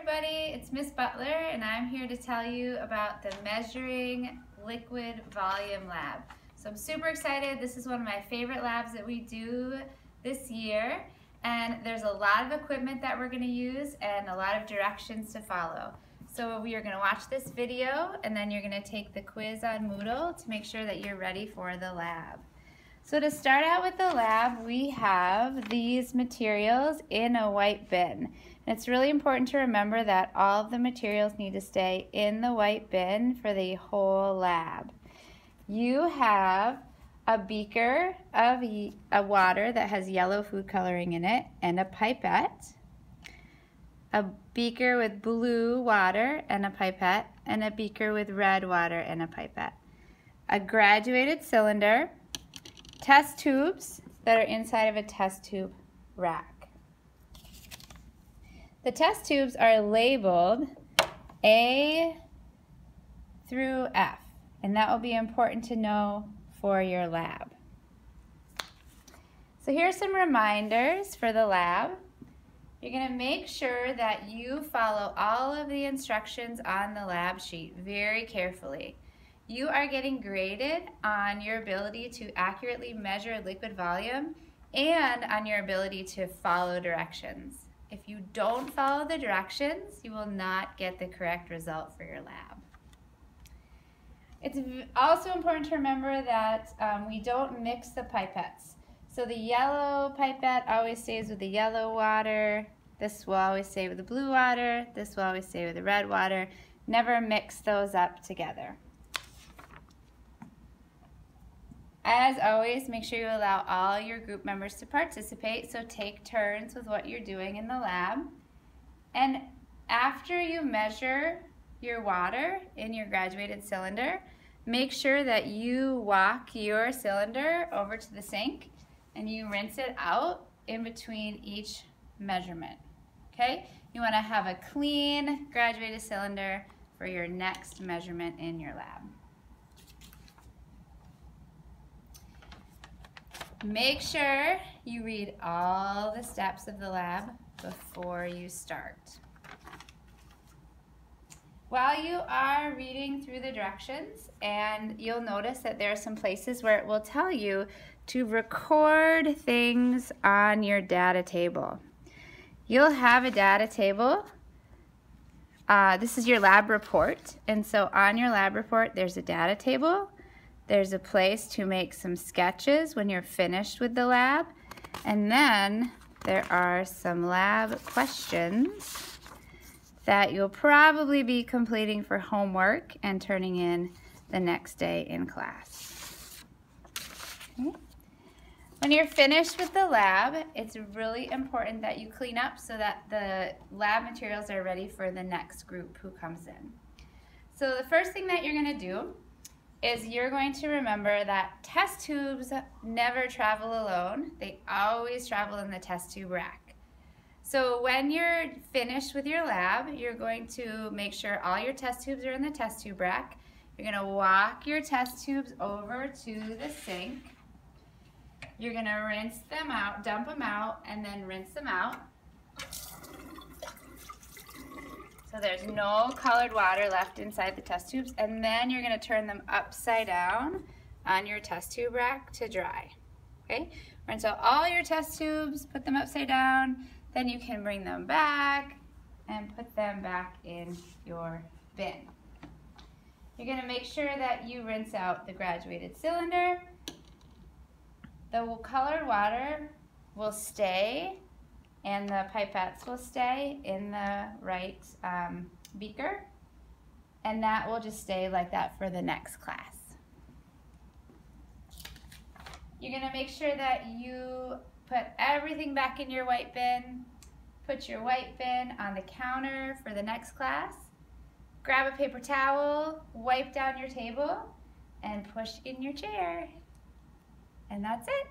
everybody, it's Miss Butler and I'm here to tell you about the Measuring Liquid Volume Lab. So I'm super excited. This is one of my favorite labs that we do this year, and there's a lot of equipment that we're going to use and a lot of directions to follow. So we are going to watch this video and then you're going to take the quiz on Moodle to make sure that you're ready for the lab. So to start out with the lab, we have these materials in a white bin. And it's really important to remember that all of the materials need to stay in the white bin for the whole lab. You have a beaker of a water that has yellow food coloring in it and a pipette, a beaker with blue water and a pipette, and a beaker with red water and a pipette, a graduated cylinder, test tubes that are inside of a test tube rack. The test tubes are labeled A through F, and that will be important to know for your lab. So here's some reminders for the lab. You're going to make sure that you follow all of the instructions on the lab sheet very carefully. You are getting graded on your ability to accurately measure liquid volume and on your ability to follow directions. If you don't follow the directions, you will not get the correct result for your lab. It's also important to remember that we don't mix the pipettes. So the yellow pipette always stays with the yellow water. This will always stay with the blue water. This will always stay with the red water. Never mix those up together. As always, make sure you allow all your group members to participate, so take turns with what you're doing in the lab. And after you measure your water in your graduated cylinder, make sure that you walk your cylinder over to the sink and you rinse it out in between each measurement. Okay? You want to have a clean graduated cylinder for your next measurement in your lab. Make sure you read all the steps of the lab before you start. While you are reading through the directions, and you'll notice that there are some places where it will tell you to record things on your data table. You'll have a data table. This is your lab report, and so on your lab report there's a data table. There's a place to make some sketches when you're finished with the lab. And then there are some lab questions that you'll probably be completing for homework and turning in the next day in class. Okay. When you're finished with the lab, it's really important that you clean up so that the lab materials are ready for the next group who comes in. So the first thing that you're going to do is you're going to remember that test tubes never travel alone. They always travel in the test tube rack. So when you're finished with your lab, you're going to make sure all your test tubes are in the test tube rack. You're going to walk your test tubes over to the sink. You're going to rinse them out, dump them out, and then rinse them out. So there's no colored water left inside the test tubes, and then you're going to turn them upside down on your test tube rack to dry. Okay? Rinse out all your test tubes, put them upside down, then you can bring them back and put them back in your bin. You're going to make sure that you rinse out the graduated cylinder. The colored water will stay and the pipettes will stay in the right beaker, and that will just stay like that for the next class. You're going to make sure that you put everything back in your white bin, put your white bin on the counter for the next class, grab a paper towel, wipe down your table, and push in your chair. And that's it.